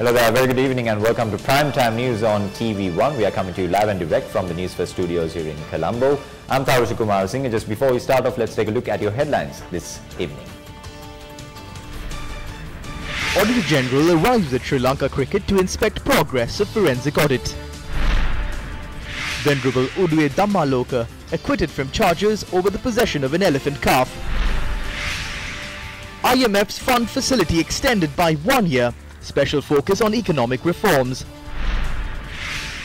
Hello there, very good evening and welcome to Primetime News on TV1. We are coming to you live and direct from the Newsfirst studios here in Colombo. I'm Kumar Singh, and just before we start off, let's take a look at your headlines this evening. Auditor General arrives at Sri Lanka cricket to inspect progress of forensic audit. Venerable Udwe Dhammaloka acquitted from charges over the possession of an elephant calf. IMF's fund facility extended by 1 year. Special focus on economic reforms.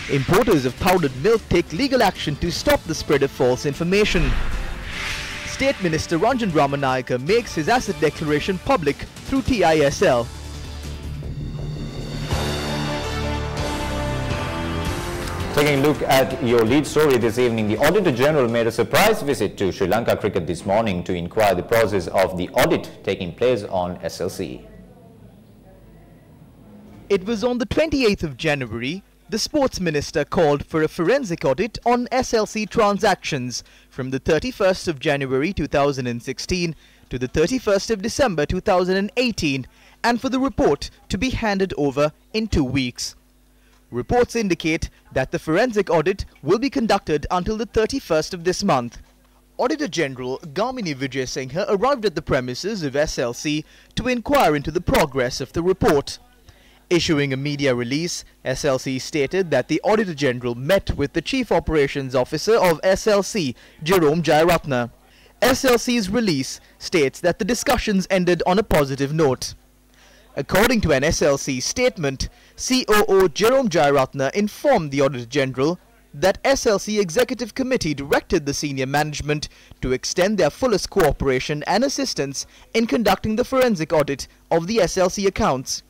Importers of powdered milk take legal action to stop the spread of false information. State Minister Ranjan Ramanayake makes his asset declaration public through TISL. Taking a look at your lead story this evening, the Auditor General made a surprise visit to Sri Lanka cricket this morning to inquire the process of the audit taking place on SLC. It was on the 28th of January, the Sports Minister called for a forensic audit on SLC transactions from the 31st of January 2016 to the 31st of December 2018 and for the report to be handed over in 2 weeks. Reports indicate that the forensic audit will be conducted until the 31st of this month. Auditor General Gamini Vijay Singha arrived at the premises of SLC to inquire into the progress of the report. Issuing a media release, SLC stated that the Auditor General met with the Chief Operations Officer of SLC, Jerome Jayaratna. SLC's release states that the discussions ended on a positive note. According to an SLC statement, COO Jerome Jayaratna informed the Auditor General that SLC Executive Committee directed the senior management to extend their fullest cooperation and assistance in conducting the forensic audit of the SLC accounts.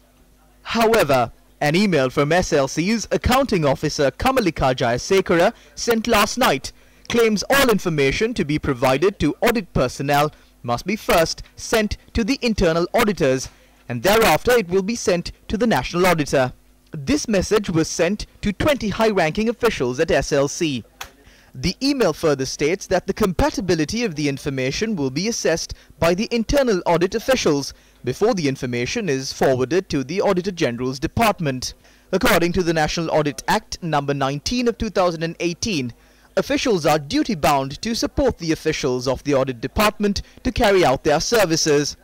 However, an email from SLC's accounting officer Kamalika Jayasekara sent last night claims all information to be provided to audit personnel must be first sent to the internal auditors and thereafter it will be sent to the national auditor. This message was sent to 20 high-ranking officials at SLC. The email further states that the compatibility of the information will be assessed by the internal audit officials before the information is forwarded to the Auditor General's department. According to the National Audit Act No. 19 of 2018, officials are duty-bound to support the officials of the audit department to carry out their services.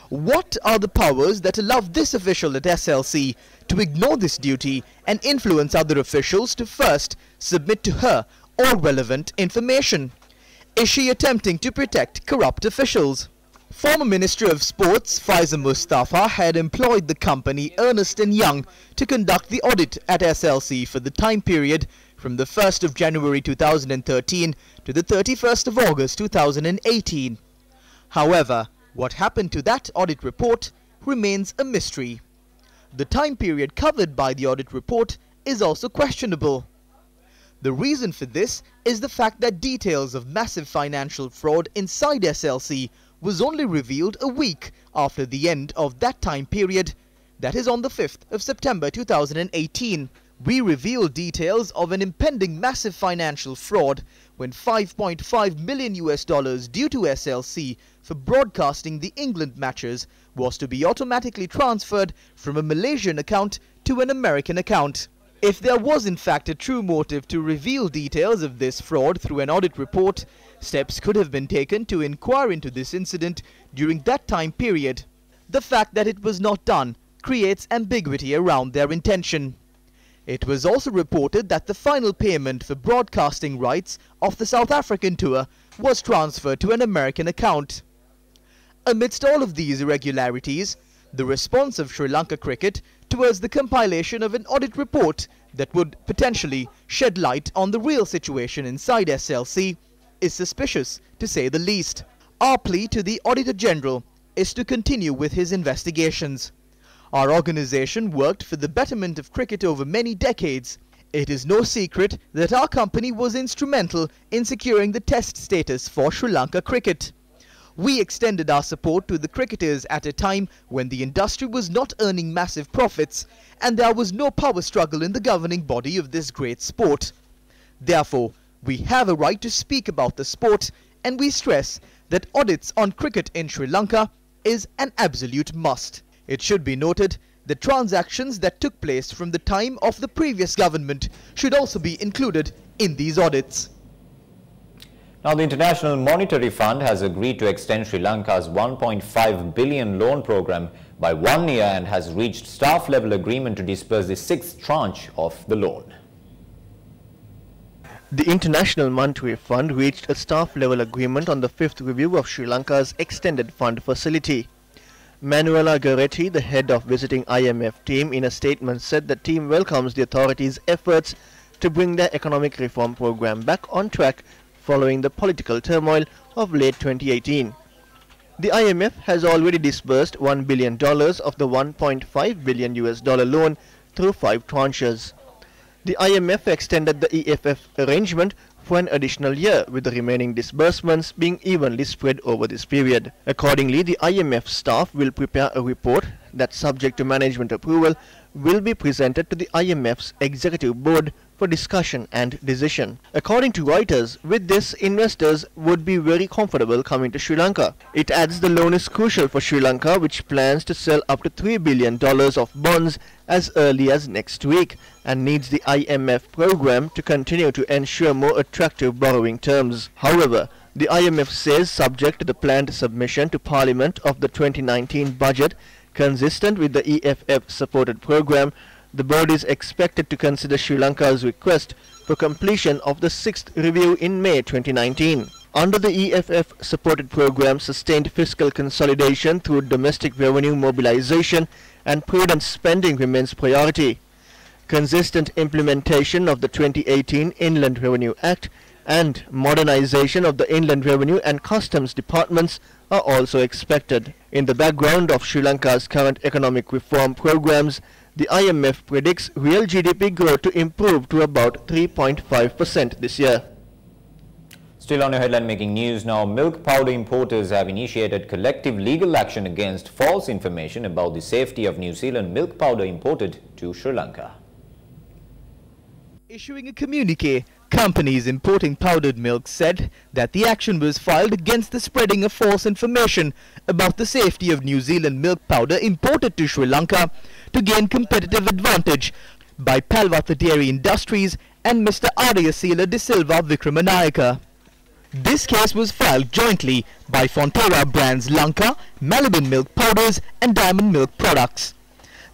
What are the powers that allow this official at SLC to ignore this duty and influence other officials to first submit to her all relevant information? Is she attempting to protect corrupt officials? Former Minister of Sports Faiza Mustafa had employed the company Ernst & Young to conduct the audit at SLC for the time period from the 1st of January 2013 to the 31st of August 2018. However, what happened to that audit report remains a mystery. The time period covered by the audit report is also questionable. The reason for this is the fact that details of massive financial fraud inside SLC was only revealed a week after the end of that time period, that is on the 5th of September 2018. We revealed details of an impending massive financial fraud when $5.5 million due to SLC for broadcasting the England matches was to be automatically transferred from a Malaysian account to an American account. If there was in fact a true motive to reveal details of this fraud through an audit report, steps could have been taken to inquire into this incident during that time period. The fact that it was not done creates ambiguity around their intention. It was also reported that the final payment for broadcasting rights of the South African tour was transferred to an American account. Amidst all of these irregularities, the response of Sri Lanka cricket towards the compilation of an audit report that would potentially shed light on the real situation inside SLC is suspicious, to say the least. Our plea to the Auditor General is to continue with his investigations. Our organization worked for the betterment of cricket over many decades. It is no secret that our company was instrumental in securing the test status for Sri Lanka cricket. We extended our support to the cricketers at a time when the industry was not earning massive profits and there was no power struggle in the governing body of this great sport. Therefore, we have a right to speak about the sport, and we stress that audits on cricket in Sri Lanka is an absolute must. It should be noted the transactions that took place from the time of the previous government should also be included in these audits. Now, the International Monetary Fund has agreed to extend Sri Lanka's 1.5 billion loan program by 1 year and has reached staff-level agreement to disperse the 6th tranche of the loan. The International Monetary Fund reached a staff-level agreement on the 5th review of Sri Lanka's extended fund facility. Manuela Goretti, the head of visiting IMF team, in a statement said the team welcomes the authorities' efforts to bring their economic reform program back on track following the political turmoil of late 2018. The IMF has already disbursed $1 billion of the $1.5 billion loan through 5 tranches. The IMF extended the EFF arrangement for an additional year, with the remaining disbursements being evenly spread over this period. Accordingly, the IMF staff will prepare a report that, subject to management approval, will be presented to the IMF's executive board for discussion and decision. According to Reuters, with this, investors would be very comfortable coming to Sri Lanka. It adds the loan is crucial for Sri Lanka, which plans to sell up to $3 billion of bonds as early as next week and needs the IMF program to continue to ensure more attractive borrowing terms. However, the IMF says, subject to the planned submission to Parliament of the 2019 budget, consistent with the EFF-supported program, the board is expected to consider Sri Lanka's request for completion of the 6th review in May 2019. Under the EFF-supported program, sustained fiscal consolidation through domestic revenue mobilization and prudent spending remains priority. Consistent implementation of the 2018 Inland Revenue Act and modernization of the Inland Revenue and Customs departments are also expected. In the background of Sri Lanka's current economic reform programs, the IMF predicts real GDP growth to improve to about 3.5% this year. Still on your headline making news now, milk powder importers have initiated collective legal action against false information about the safety of New Zealand milk powder imported to Sri Lanka. Issuing a communique, companies importing powdered milk said that the action was filed against the spreading of false information about the safety of New Zealand milk powder imported to Sri Lanka to gain competitive advantage by Palwatha Dairy Industries and Mr. Ariyasila De Silva Vikramanayake. This case was filed jointly by Fonterra brands Lanka, Melbourne Milk Powders and Diamond Milk Products.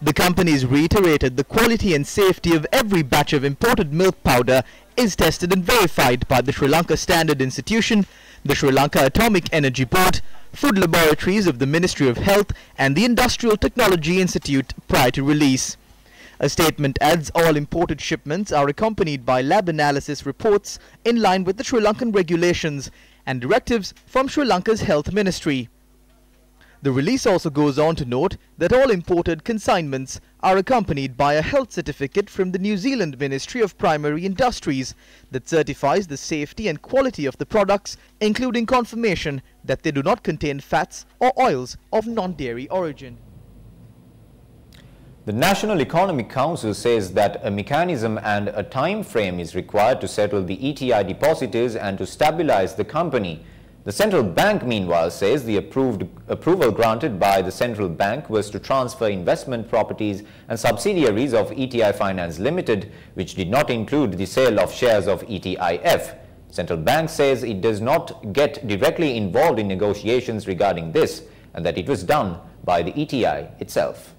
The companies reiterated the quality and safety of every batch of imported milk powder is tested and verified by the Sri Lanka Standard Institution, the Sri Lanka Atomic Energy Board, food laboratories of the Ministry of Health and the Industrial Technology Institute prior to release. A statement adds all imported shipments are accompanied by lab analysis reports in line with the Sri Lankan regulations and directives from Sri Lanka's Health Ministry. The release also goes on to note that all imported consignments are accompanied by a health certificate from the New Zealand Ministry of Primary Industries that certifies the safety and quality of the products, including confirmation that they do not contain fats or oils of non-dairy origin. The National Economic Council says that a mechanism and a time frame is required to settle the ETI depositors and to stabilize the company. The central bank, meanwhile, says the approval granted by the central bank was to transfer investment properties and subsidiaries of ETI Finance Limited, which did not include the sale of shares of ETIF. Central bank says it does not get directly involved in negotiations regarding this and that it was done by the ETI itself.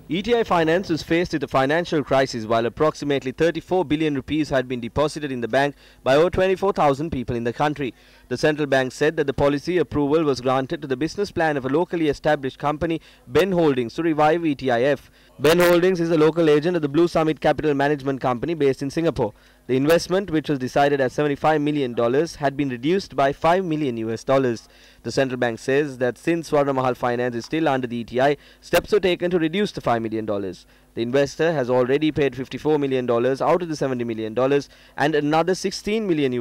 ETI Finance was faced with a financial crisis while approximately 34 billion rupees had been deposited in the bank by over 24,000 people in the country. The central bank said that the policy approval was granted to the business plan of a locally established company, Ben Holdings, to revive ETIF. Ben Holdings is a local agent of the Blue Summit Capital Management Company based in Singapore. The investment, which was decided at $75 million, had been reduced by $5 million. The central bank says that since Swarnamahal Finance is still under the ETI, steps were taken to reduce the $5 million. The investor has already paid $54 million out of the $70 million and another $16 million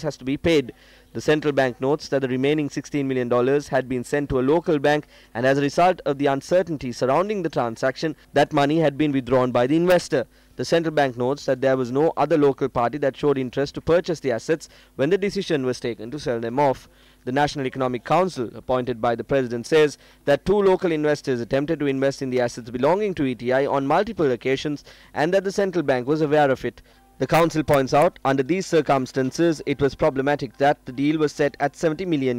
has to be paid. The central bank notes that the remaining $16 million had been sent to a local bank, and as a result of the uncertainty surrounding the transaction, that money had been withdrawn by the investor. The central bank notes that there was no other local party that showed interest to purchase the assets when the decision was taken to sell them off. The National Economic Council, appointed by the President, says that 2 local investors attempted to invest in the assets belonging to ETI on multiple occasions and that the central bank was aware of it. The council points out, under these circumstances, it was problematic that the deal was set at $70 million.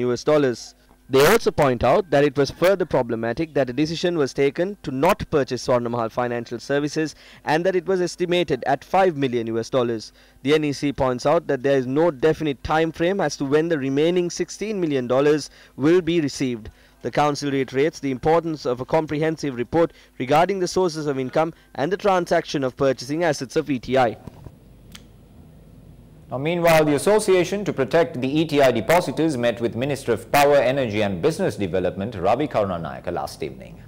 They also point out that it was further problematic that a decision was taken to not purchase Swarnamahal Financial Services and that it was estimated at $5 million. The NEC points out that there is no definite time frame as to when the remaining $16 million will be received. The council reiterates the importance of a comprehensive report regarding the sources of income and the transaction of purchasing assets of ETI. Now, meanwhile, the Association to Protect the ETI Depositors met with Minister of Power, Energy and Business Development Ravi Karunanayake last evening.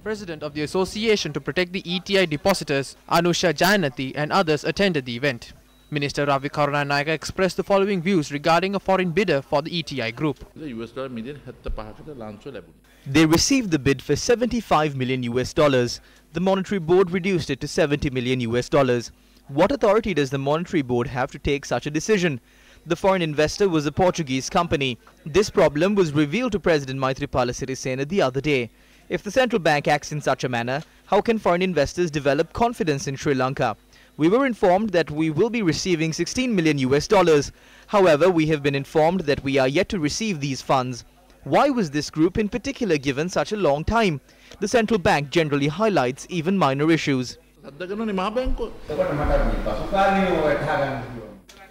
President of the Association to Protect the ETI Depositors, Anusha Jayanathi, and others attended the event. Minister Ravi Karunanayake expressed the following views regarding a foreign bidder for the ETI group. They received the bid for $75 million. The Monetary Board reduced it to $70 million. What authority does the Monetary Board have to take such a decision? The foreign investor was a Portuguese company. This problem was revealed to President Maithripala Sirisena the other day. If the central bank acts in such a manner, how can foreign investors develop confidence in Sri Lanka? We were informed that we will be receiving $16 million. However, we have been informed that we are yet to receive these funds. Why was this group in particular given such a long time? The central bank generally highlights even minor issues.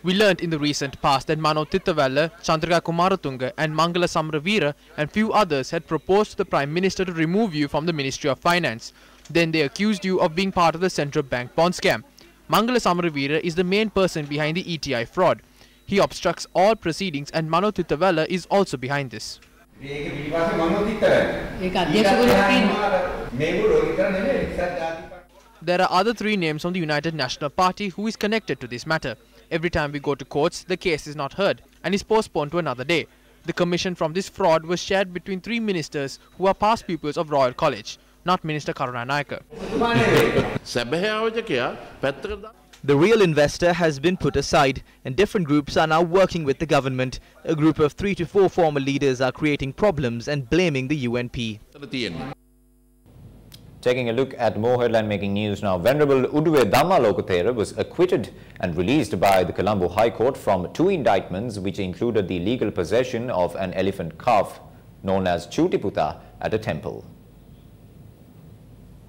We learnt in the recent past that Mano Tittawalla, Chandrika Kumaratunga and Mangala Samravira and few others had proposed to the Prime Minister to remove you from the Ministry of Finance. Then they accused you of being part of the central bank bond scam. Mangala Samravira is the main person behind the ETI fraud. He obstructs all proceedings and Mano Tittawalla is also behind this. There are other 3 names from the United National Party who is connected to this matter. Every time we go to courts, the case is not heard and is postponed to another day. The commission from this fraud was shared between 3 ministers who are past pupils of Royal College, not Minister Karunanayake. The real investor has been put aside and different groups are now working with the government. A group of 3 to 4 former leaders are creating problems and blaming the UNP. Taking a look at more headline-making news now, Venerable Uduwe Dhamma was acquitted and released by the Colombo High Court from 2 indictments which included the illegal possession of an elephant calf known as Judy Buddha at a temple.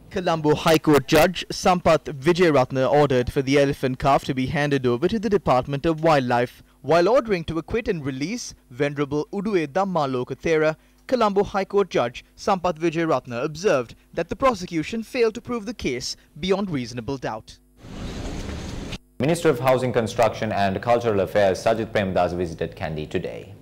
Colombo High Court Judge Sampath Vijayratna ordered for the elephant calf to be handed over to the Department of Wildlife. While ordering to acquit and release Venerable Uduwe Dhamma, Colombo High Court Judge Sampath Vijayratna observed that the prosecution failed to prove the case beyond reasonable doubt. Minister of Housing, Construction and Cultural Affairs SajitPEMDAS visited Kandy today.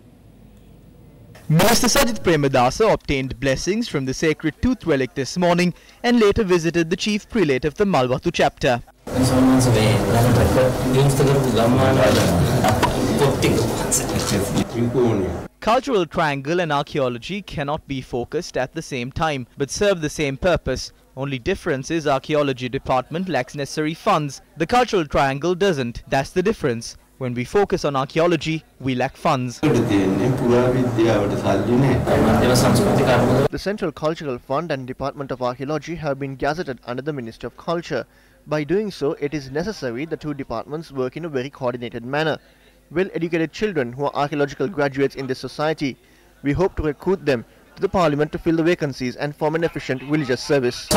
Minister SajitPEMDAS obtained blessings from the sacred tooth relic this morning and later visited the chief prelate of the Malwatu chapter. Cultural triangle and archaeology cannot be focused at the same time but serve the same purpose. Only difference is archaeology department lacks necessary funds. The cultural triangle doesn't. That's the difference. When we focus on archaeology, we lack funds. The Central Cultural Fund and Department of Archaeology have been gazetted under the Ministry of Culture. By doing so, it is necessary the 2 departments work in a very coordinated manner. Well-educated children who are archaeological graduates in this society, we hope to recruit them to the Parliament to fill the vacancies and form an efficient religious service.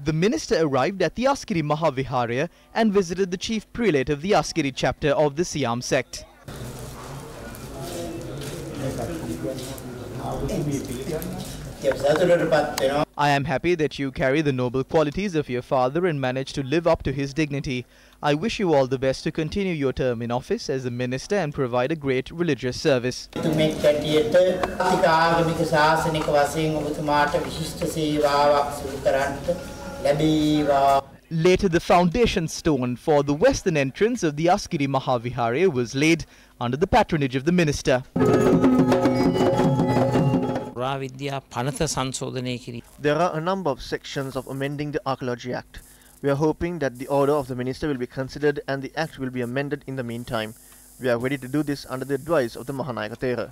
The minister arrived at the Askiri Mahaviharya and visited the chief prelate of the Askiri chapter of the Siam sect. I am happy that you carry the noble qualities of your father and manage to live up to his dignity. I wish you all the best to continue your term in office as a minister and provide a great religious service. Later, the foundation stone for the western entrance of the Askiri Mahaviharya was laid under the patronage of the minister. There are a number of sections of amending the Archaeology Act. We are hoping that the order of the minister will be considered and the act will be amended in the meantime. We are ready to do this under the advice of the Mahanayaka Thera.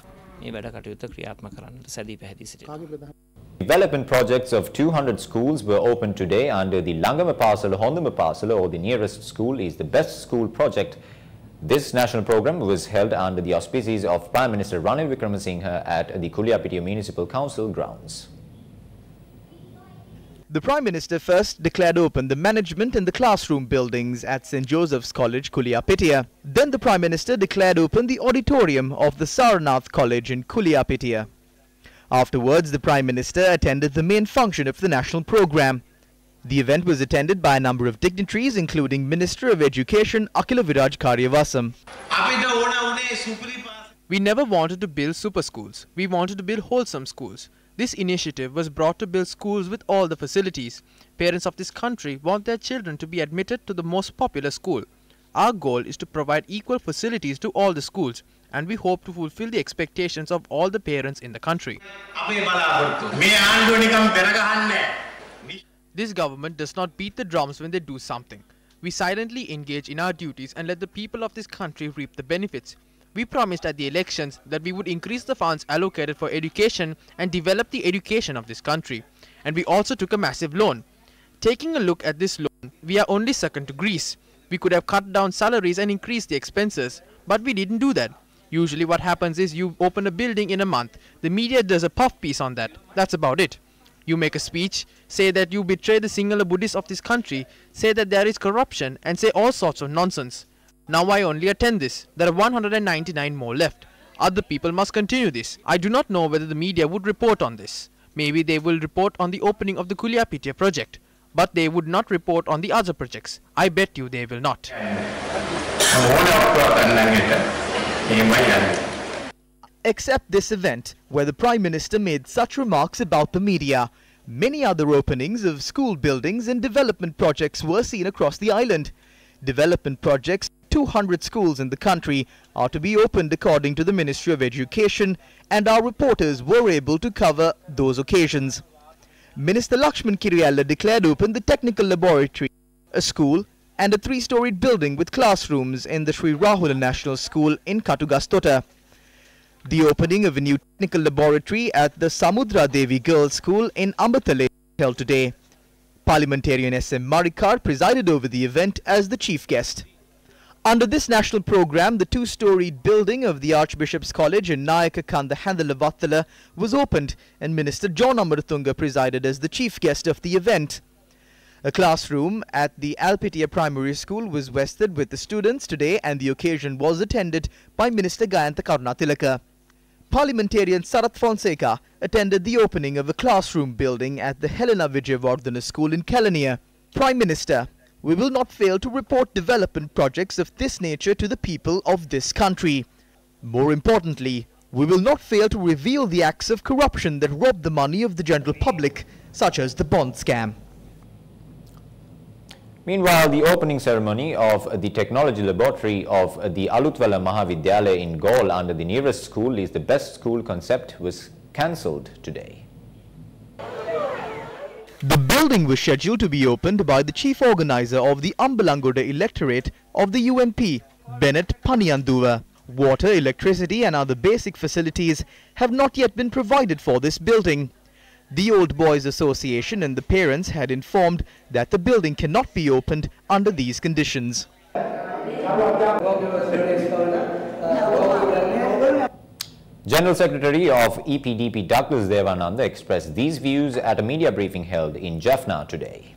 Development projects of 200 schools were opened today under the Langama Pasala Hondama Pasala, or the nearest school is the best school project. This national program was held under the auspices of Prime Minister Ranil Wickremesinghe at the Kuliyapitiya Municipal Council grounds. The Prime Minister first declared open the management and the classroom buildings at St. Joseph's College, Kuliyapitiya. Then the Prime Minister declared open the auditorium of the Sarnath College in Kuliyapitiya. Afterwards, the Prime Minister attended the main function of the national program. The event was attended by a number of dignitaries, including Minister of Education Akila Viraj Karyavasam. We never wanted to build super schools. We wanted to build wholesome schools. This initiative was brought to build schools with all the facilities. Parents of this country want their children to be admitted to the most popular school. Our goal is to provide equal facilities to all the schools, and we hope to fulfill the expectations of all the parents in the country. This government does not beat the drums when they do something. We silently engage in our duties and let the people of this country reap the benefits. We promised at the elections that we would increase the funds allocated for education and develop the education of this country. And we also took a massive loan. Taking a look at this loan, we are only second to Greece. We could have cut down salaries and increased the expenses, but we didn't do that. Usually what happens is you open a building in a month. The media does a puff piece on that. That's about it. You make a speech, say that you betray the Sinhala Buddhists of this country, say that there is corruption, and say all sorts of nonsense. Now I only attend this. There are 199 more left. Other people must continue this. I do not know whether the media would report on this. Maybe they will report on the opening of the Kuliyapitiya project. But they would not report on the other projects. I bet you they will not. Except this event, where the Prime Minister made such remarks about the media, many other openings of school buildings and development projects were seen across the island. Development projects, 200 schools in the country, are to be opened according to the Ministry of Education, and our reporters were able to cover those occasions. Minister Lakshman Kiriyalla declared open the technical laboratory, a school, and a 3-storied building with classrooms in the Sri Rahula National School in Katugastota. The opening of a new technical laboratory at the Samudra Devi Girls' School in Ambatale held today. Parliamentarian S.M. Marikar presided over the event as the chief guest. Under this national program, the 2-storied building of the Archbishop's College in Nayaka Kanda Handalavattala was opened, and Minister John Amaratunga presided as the chief guest of the event. A classroom at the Alpitiya Primary School was vested with the students today, and the occasion was attended by Minister Gayantha Karunatilaka. Parliamentarian Sarath Fonseca attended the opening of a classroom building at the Helena Vijayawardhana School in Kelaniya. Prime Minister, we will not fail to report development projects of this nature to the people of this country. More importantly, we will not fail to reveal the acts of corruption that rob the money of the general public, such as the bond scam. Meanwhile, the opening ceremony of the technology laboratory of the Aleut Vela Muhammad Ali in Galle under the nearest school is the best school concept was cancelled today. The building was scheduled to be opened by the chief organizer of the Ambalangoda electorate of the UNP, Bennett Paniyanduva. Water, electricity and other basic facilities have not yet been provided for this building. The Old Boys Association and the parents had informed that the building cannot be opened under these conditions. General Secretary of EPDP Douglas Devananda expressed these views at a media briefing held in Jaffna today.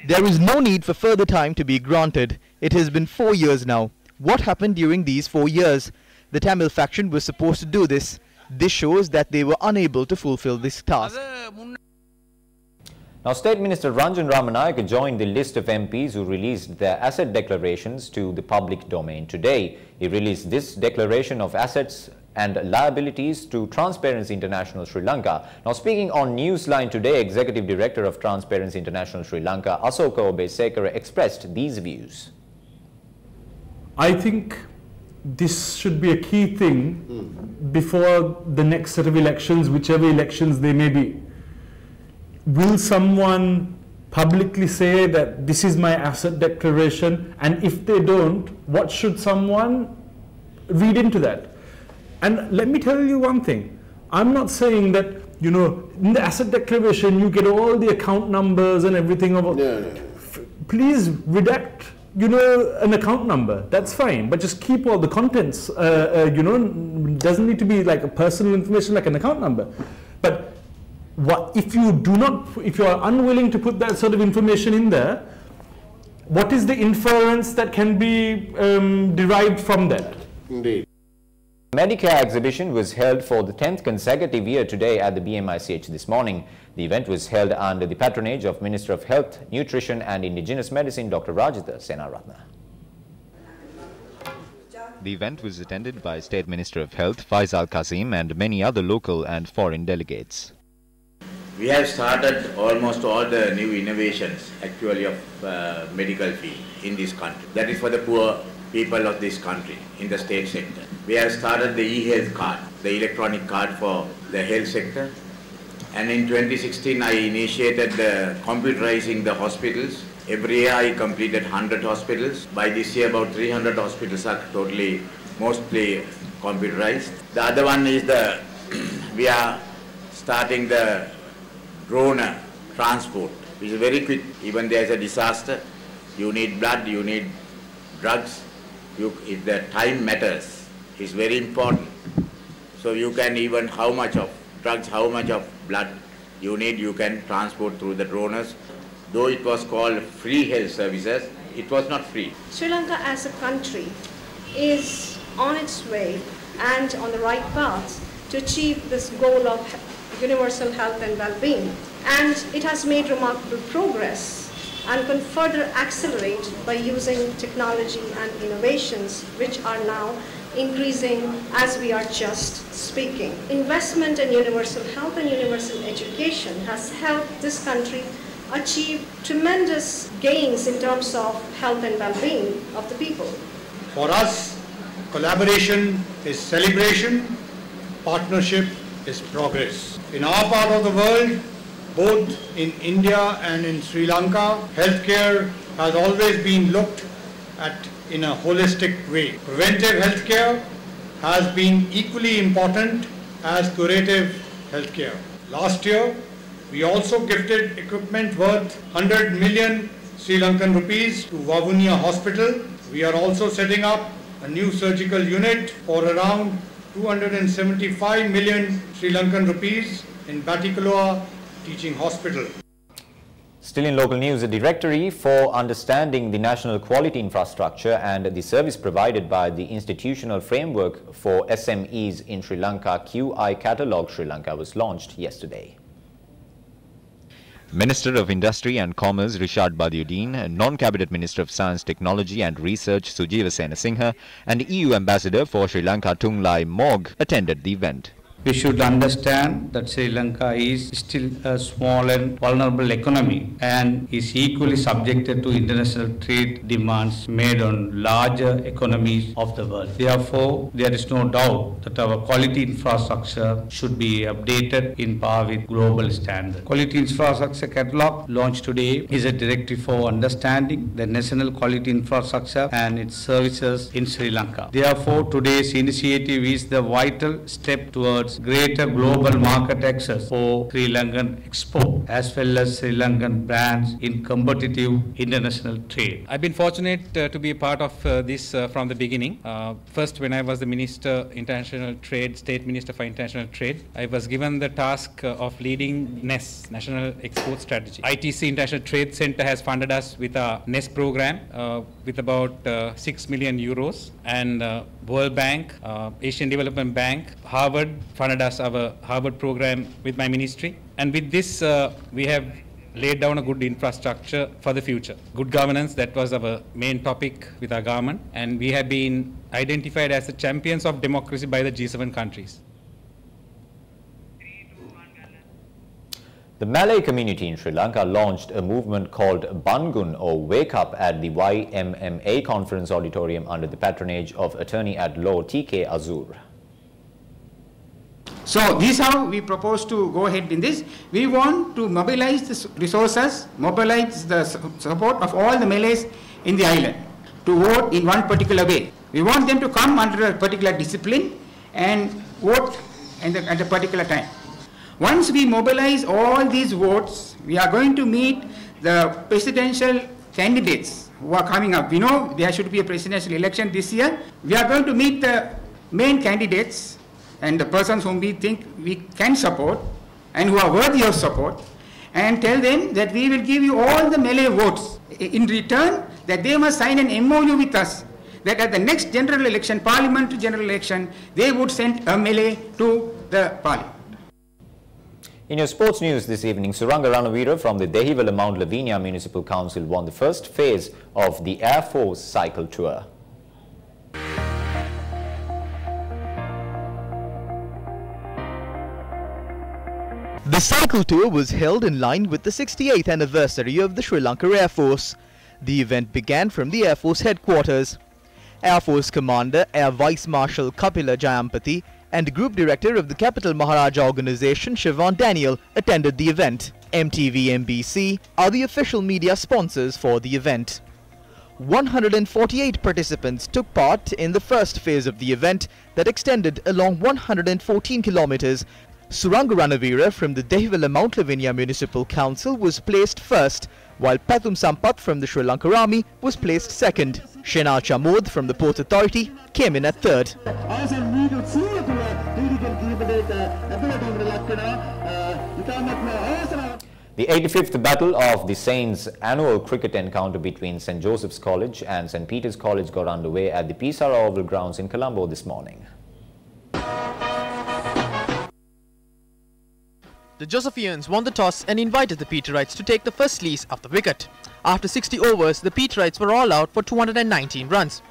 There is no need for further time to be granted. It has been 4 years now. What happened during these 4 years? The Tamil faction was supposed to do this. This shows that they were unable to fulfill this task. Now, State Minister Ranjan Ramanayake joined the list of MPs who released their asset declarations to the public domain today. He released this declaration of assets and liabilities to Transparency International Sri Lanka. Now, speaking on Newsline today, Executive Director of Transparency International Sri Lanka, Asoka Obesekara, expressed these views. I think this should be a key thing before the next set of elections, whichever elections they may be. Will someone publicly say that this is my asset declaration, and if they don't, what should someone read into that? And let me tell you one thing. I'm not saying that, you know, in the asset declaration you get all the account numbers and everything. Please redact, you know, an account number. That's fine, but just keep all the contents. You know, doesn't need to be like a personal information like an account number. But what if you do not? If you are unwilling to put that sort of information in there, what is the inference that can be derived from that? Indeed. The Medicare Exhibition was held for the 10th consecutive year today at the BMICH this morning. The event was held under the patronage of Minister of Health, Nutrition and Indigenous Medicine, Dr. Rajitha Senaratna. The event was attended by State Minister of Health, Faisal Qasim, and many other local and foreign delegates. We have started almost all the new innovations actually of medical field in this country. That is for the poor people of this country in the state sector. We have started the e-health card, the electronic card for the health sector. And in 2016 I initiated computerizing the hospitals. Every year I completed 100 hospitals. By this year about 300 hospitals are totally, mostly computerized. The other one is we are starting the drone transport, which is very quick. Even there is a disaster, you need blood, you need drugs. If the time matters, it's very important. So you can even how much of drugs, how much of blood you need, you can transport through the drones. Though it was called free health services, it was not free. Sri Lanka as a country is on its way and on the right path to achieve this goal of universal health and well-being. And it has made remarkable progress and can further accelerate by using technology and innovations which are now increasing as we are just speaking. Investment in universal health and universal education has helped this country achieve tremendous gains in terms of health and well-being of the people. For us, collaboration is celebration, partnership is progress. In our part of the world, both in India and in Sri Lanka, healthcare has always been looked at in a holistic way. Preventive healthcare has been equally important as curative healthcare. Last year, we also gifted equipment worth 100 million Sri Lankan rupees to Vavuniya Hospital. We are also setting up a new surgical unit for around 275 million Sri Lankan rupees in Batticaloa Teaching Hospital. Still in local news, a directory for understanding the national quality infrastructure and the service provided by the institutional framework for SMEs in Sri Lanka, QI Catalogue Sri Lanka, was launched yesterday. Minister of Industry and Commerce Rishad Badiuddin, Non-Cabinet Minister of Science, Technology and Research Sujiva Senasinghe and EU Ambassador for Sri Lanka Tunglai Mog attended the event. We should understand that Sri Lanka is still a small and vulnerable economy and is equally subjected to international trade demands made on larger economies of the world. Therefore, there is no doubt that our quality infrastructure should be updated in par with global standards. Quality Infrastructure Catalogue launched today is a directive for understanding the national quality infrastructure and its services in Sri Lanka. Therefore, today's initiative is the vital step towards greater global market access for Sri Lankan export as well as Sri Lankan brands in competitive international trade. I've been fortunate to be a part of this from the beginning. First, when I was the Minister International Trade, State Minister for International Trade, I was given the task of leading NES, National Export Strategy. ITC International Trade Center has funded us with a NES program with about 6 million euros, and World Bank, Asian Development Bank, Harvard funded us our Harvard program with my ministry. And with this, we have laid down a good infrastructure for the future. Good governance, that was our main topic with our government. And we have been identified as the champions of democracy by the G7 countries. The Malay community in Sri Lanka launched a movement called Bangun or Wake Up at the YMMA Conference Auditorium under the patronage of Attorney at Law T.K. Azur. So this is how we propose to go ahead in this. We want to mobilize the resources, mobilize the support of all the Malays in the island to vote in one particular way. We want them to come under a particular discipline and vote at a particular time. Once we mobilize all these votes, we are going to meet the presidential candidates who are coming up. We know there should be a presidential election this year. We are going to meet the main candidates and the persons whom we think we can support and who are worthy of support, and tell them that we will give you all the Malay votes. In return, that they must sign an MOU with us that at the next general election, parliamentary general election, they would send a Malay to the parliament. In your sports news this evening, Suranga Ranavira from the Aleut Vela Muhammad Ali Municipal Council won the first phase of the Air Force Cycle Tour. The cycle tour was held in line with the 68th anniversary of the Sri Lanka Air Force. The event began from the Air Force headquarters. Air Force Commander Air Vice Marshal Kapila Jayampati and Group Director of the Capital Maharaja Organization Siobhan Daniel attended the event. MTV MBC are the official media sponsors for the event. 148 participants took part in the first phase of the event that extended along 114 kilometers. Suranga Ranavira from the Aleut Vela Muhammad Ali Municipal Council was placed first, while Pathum Sampath from the Sri Lanka Army was placed second. Shenar Chamod from the Port Authority came in at third. The 85th Battle of the Saints annual cricket encounter between St. Joseph's College and St. Peter's College got underway at the Pisara Oval Grounds in Colombo this morning. The Josephians won the toss and invited the Peterites to take the first slice of the wicket. After 60 overs, the Peterites were all out for 219 runs.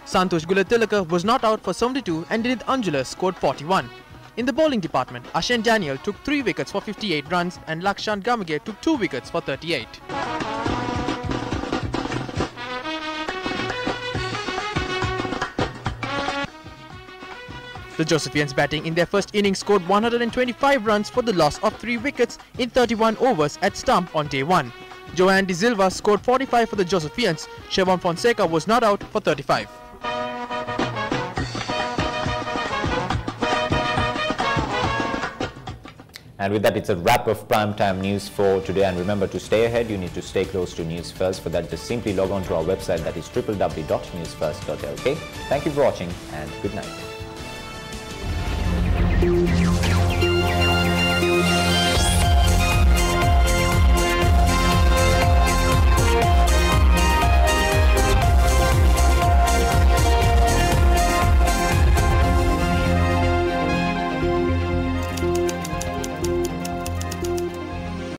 Santosh Gulatilaka was not out for 72 and Dinit Anjula scored 41. In the bowling department, Ashen Daniel took 3 wickets for 58 runs and Lakshan Gamage took 2 wickets for 38. The Josephians batting in their first innings scored 125 runs for the loss of 3 wickets in 31 overs at stump on day 1. Joanne De Silva scored 45 for the Josephians. Siobhan Fonseca was not out for 35. And with that, it's a wrap of primetime news for today. And remember, to stay ahead, you need to stay close to News First. For that, just simply log on to our website, that is www.newsfirst.lk. Thank you for watching and good night.